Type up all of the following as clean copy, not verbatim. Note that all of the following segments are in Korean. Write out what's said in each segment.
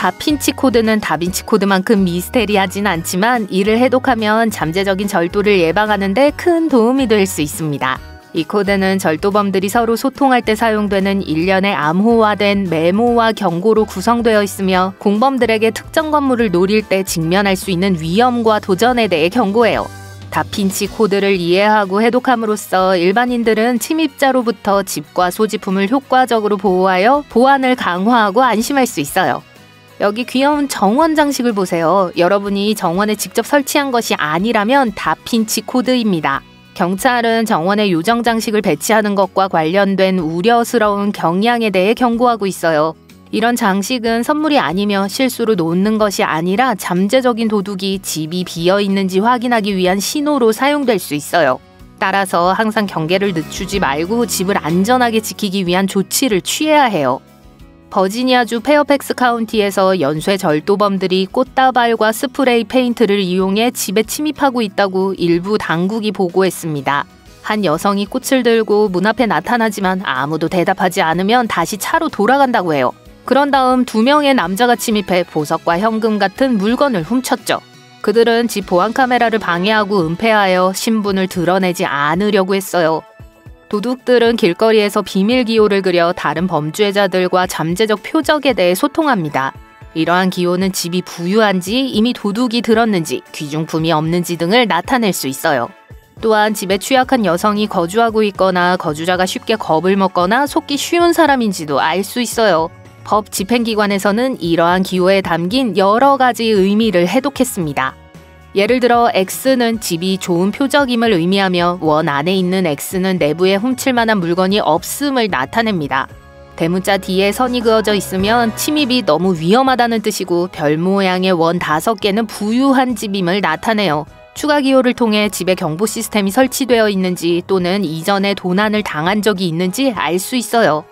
다빈치 코드는 다빈치 코드만큼 미스테리하진 않지만 이를 해독하면 잠재적인 절도를 예방하는 데 큰 도움이 될 수 있습니다. 이 코드는 절도범들이 서로 소통할 때 사용되는 일련의 암호화된 메모와 경고로 구성되어 있으며 공범들에게 특정 건물을 노릴 때 직면할 수 있는 위험과 도전에 대해 경고해요. 다빈치 코드를 이해하고 해독함으로써 일반인들은 침입자로부터 집과 소지품을 효과적으로 보호하여 보안을 강화하고 안심할 수 있어요. 여기 귀여운 정원 장식을 보세요. 여러분이 정원에 직접 설치한 것이 아니라면 다빈치 코드입니다. 경찰은 정원에 요정 장식을 배치하는 것과 관련된 우려스러운 경향에 대해 경고하고 있어요. 이런 장식은 선물이 아니며 실수로 놓는 것이 아니라 잠재적인 도둑이 집이 비어있는지 확인하기 위한 신호로 사용될 수 있어요. 따라서 항상 경계를 늦추지 말고 집을 안전하게 지키기 위한 조치를 취해야 해요. 버지니아주 페어팩스 카운티에서 연쇄 절도범들이 꽃다발과 스프레이 페인트를 이용해 집에 침입하고 있다고 일부 당국이 보고했습니다. 한 여성이 꽃을 들고 문 앞에 나타나지만 아무도 대답하지 않으면 다시 차로 돌아간다고 해요. 그런 다음 2명의 남자가 침입해 보석과 현금 같은 물건을 훔쳤죠. 그들은 집 보안 카메라를 방해하고 은폐하여 신분을 드러내지 않으려고 했어요. 도둑들은 길거리에서 비밀 기호를 그려 다른 범죄자들과 잠재적 표적에 대해 소통합니다. 이러한 기호는 집이 부유한지 이미 도둑이 들었는지 귀중품이 없는지 등을 나타낼 수 있어요. 또한 집에 취약한 여성이 거주하고 있거나 거주자가 쉽게 겁을 먹거나 속기 쉬운 사람인지도 알 수 있어요. 법 집행기관에서는 이러한 기호에 담긴 여러 가지 의미를 해독했습니다. 예를 들어 X는 집이 좋은 표적임을 의미하며 원 안에 있는 X는 내부에 훔칠 만한 물건이 없음을 나타냅니다. 대문자 뒤에 선이 그어져 있으면 침입이 너무 위험하다는 뜻이고 별 모양의 원 5개는 부유한 집임을 나타내요. 추가 기호를 통해 집에 경보 시스템이 설치되어 있는지 또는 이전에 도난을 당한 적이 있는지 알 수 있어요.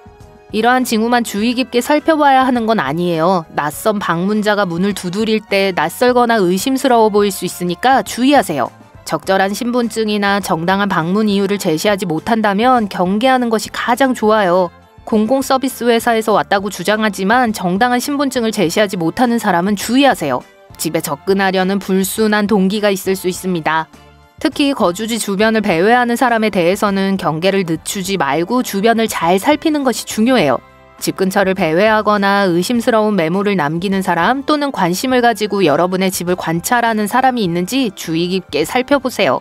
이러한 징후만 주의 깊게 살펴봐야 하는 건 아니에요. 낯선 방문자가 문을 두드릴 때 낯설거나 의심스러워 보일 수 있으니까 주의하세요. 적절한 신분증이나 정당한 방문 이유를 제시하지 못한다면 경계하는 것이 가장 좋아요. 공공서비스 회사에서 왔다고 주장하지만 정당한 신분증을 제시하지 못하는 사람은 주의하세요. 집에 접근하려는 불순한 동기가 있을 수 있습니다. 특히 거주지 주변을 배회하는 사람에 대해서는 경계를 늦추지 말고 주변을 잘 살피는 것이 중요해요. 집 근처를 배회하거나 의심스러운 메모를 남기는 사람 또는 관심을 가지고 여러분의 집을 관찰하는 사람이 있는지 주의 깊게 살펴보세요.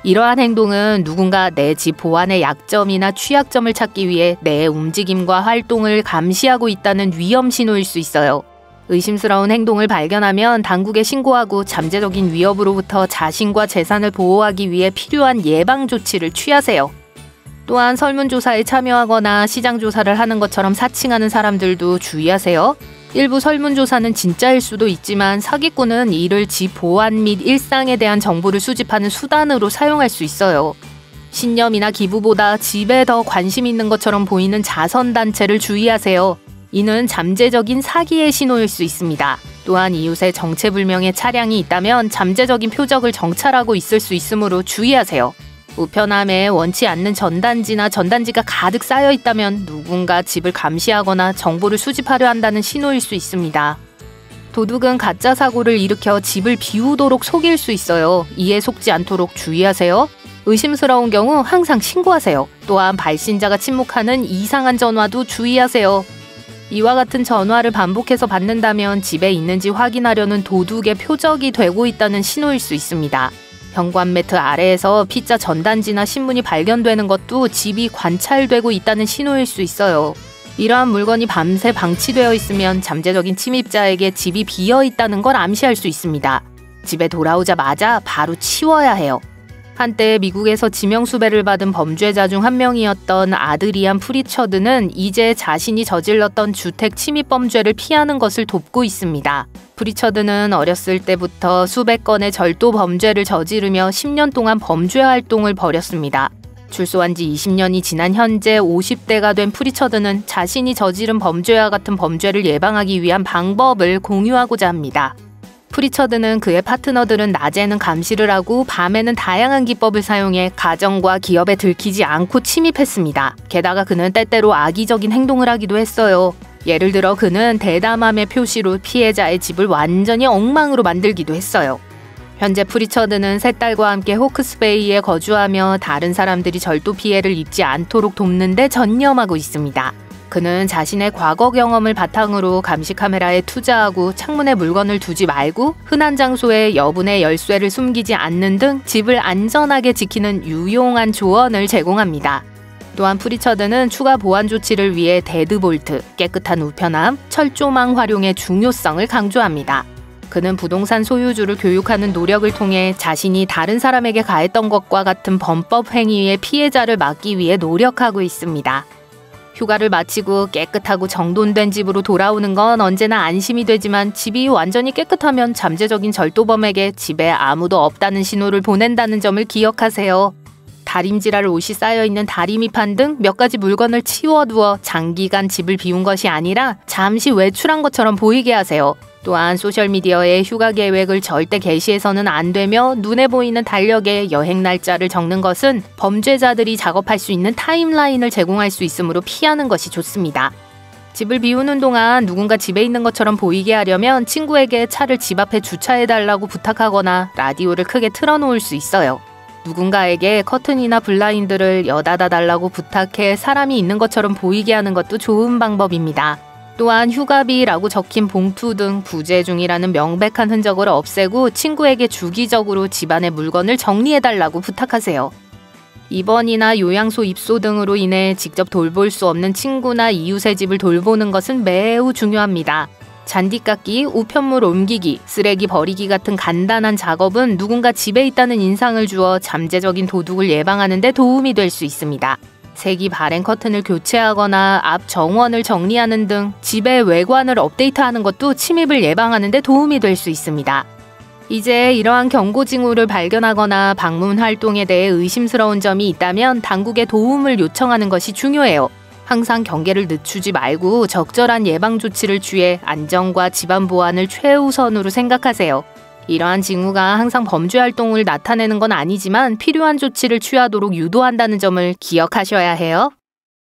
이러한 행동은 누군가 내 집 보안의 약점이나 취약점을 찾기 위해 내 움직임과 활동을 감시하고 있다는 위험 신호일 수 있어요. 의심스러운 행동을 발견하면 당국에 신고하고 잠재적인 위협으로부터 자신과 재산을 보호하기 위해 필요한 예방 조치를 취하세요. 또한 설문조사에 참여하거나 시장조사를 하는 것처럼 사칭하는 사람들도 주의하세요. 일부 설문조사는 진짜일 수도 있지만 사기꾼은 이를 집 보안 및 일상에 대한 정보를 수집하는 수단으로 사용할 수 있어요. 신념이나 기부보다 집에 더 관심 있는 것처럼 보이는 자선단체를 주의하세요. 이는 잠재적인 사기의 신호일 수 있습니다. 또한 이웃에 정체불명의 차량이 있다면 잠재적인 표적을 정찰하고 있을 수 있으므로 주의하세요. 우편함에 원치 않는 전단지나 전단지가 가득 쌓여 있다면 누군가 집을 감시하거나 정보를 수집하려 한다는 신호일 수 있습니다. 도둑은 가짜 사고를 일으켜 집을 비우도록 속일 수 있어요. 이에 속지 않도록 주의하세요. 의심스러운 경우 항상 신고하세요. 또한 발신자가 침묵하는 이상한 전화도 주의하세요. 이와 같은 전화를 반복해서 받는다면 집에 있는지 확인하려는 도둑의 표적이 되고 있다는 신호일 수 있습니다. 현관 매트 아래에서 피자 전단지나 신문이 발견되는 것도 집이 관찰되고 있다는 신호일 수 있어요. 이러한 물건이 밤새 방치되어 있으면 잠재적인 침입자에게 집이 비어 있다는 걸 암시할 수 있습니다. 집에 돌아오자마자 바로 치워야 해요. 한때 미국에서 지명수배를 받은 범죄자 중 한 명이었던 아드리안 프리처드는 이제 자신이 저질렀던 주택 침입 범죄를 피하는 것을 돕고 있습니다. 프리처드는 어렸을 때부터 수백 건의 절도 범죄를 저지르며 10년 동안 범죄 활동을 벌였습니다. 출소한 지 20년이 지난 현재 50대가 된 프리처드는 자신이 저지른 범죄와 같은 범죄를 예방하기 위한 방법을 공유하고자 합니다. 프리처드는 그의 파트너들은 낮에는 감시를 하고 밤에는 다양한 기법을 사용해 가정과 기업에 들키지 않고 침입했습니다. 게다가 그는 때때로 악의적인 행동을 하기도 했어요. 예를 들어 그는 대담함의 표시로 피해자의 집을 완전히 엉망으로 만들기도 했어요. 현재 프리처드는 세 딸과 함께 호크스베이에 거주하며 다른 사람들이 절도 피해를 입지 않도록 돕는 데 전념하고 있습니다. 그는 자신의 과거 경험을 바탕으로 감시 카메라에 투자하고 창문에 물건을 두지 말고 흔한 장소에 여분의 열쇠를 숨기지 않는 등 집을 안전하게 지키는 유용한 조언을 제공합니다. 또한 프리처드는 추가 보안 조치를 위해 데드볼트, 깨끗한 우편함, 철조망 활용의 중요성을 강조합니다. 그는 부동산 소유주를 교육하는 노력을 통해 자신이 다른 사람에게 가했던 것과 같은 범법 행위의 피해자를 막기 위해 노력하고 있습니다. 휴가를 마치고 깨끗하고 정돈된 집으로 돌아오는 건 언제나 안심이 되지만 집이 완전히 깨끗하면 잠재적인 절도범에게 집에 아무도 없다는 신호를 보낸다는 점을 기억하세요. 다림질할 옷이 쌓여있는 다리미판 등 몇 가지 물건을 치워두어 장기간 집을 비운 것이 아니라 잠시 외출한 것처럼 보이게 하세요. 또한 소셜미디어에 휴가 계획을 절대 게시해서는 안 되며 눈에 보이는 달력에 여행 날짜를 적는 것은 범죄자들이 작업할 수 있는 타임라인을 제공할 수 있으므로 피하는 것이 좋습니다. 집을 비우는 동안 누군가 집에 있는 것처럼 보이게 하려면 친구에게 차를 집 앞에 주차해달라고 부탁하거나 라디오를 크게 틀어놓을 수 있어요. 누군가에게 커튼이나 블라인드를 여닫아 달라고 부탁해 사람이 있는 것처럼 보이게 하는 것도 좋은 방법입니다. 또한 휴가비라고 적힌 봉투 등 부재 중이라는 명백한 흔적을 없애고 친구에게 주기적으로 집안의 물건을 정리해달라고 부탁하세요. 입원이나 요양소 입소 등으로 인해 직접 돌볼 수 없는 친구나 이웃의 집을 돌보는 것은 매우 중요합니다. 잔디 깎기, 우편물 옮기기, 쓰레기 버리기 같은 간단한 작업은 누군가 집에 있다는 인상을 주어 잠재적인 도둑을 예방하는 데 도움이 될 수 있습니다. 색이 바랜 커튼을 교체하거나 앞 정원을 정리하는 등 집의 외관을 업데이트하는 것도 침입을 예방하는 데 도움이 될 수 있습니다. 이제 이러한 경고 징후를 발견하거나 방문 활동에 대해 의심스러운 점이 있다면 당국의 도움을 요청하는 것이 중요해요. 항상 경계를 늦추지 말고 적절한 예방 조치를 취해 안전과 집안 보안을 최우선으로 생각하세요. 이러한 징후가 항상 범죄 활동을 나타내는 건 아니지만 필요한 조치를 취하도록 유도한다는 점을 기억하셔야 해요.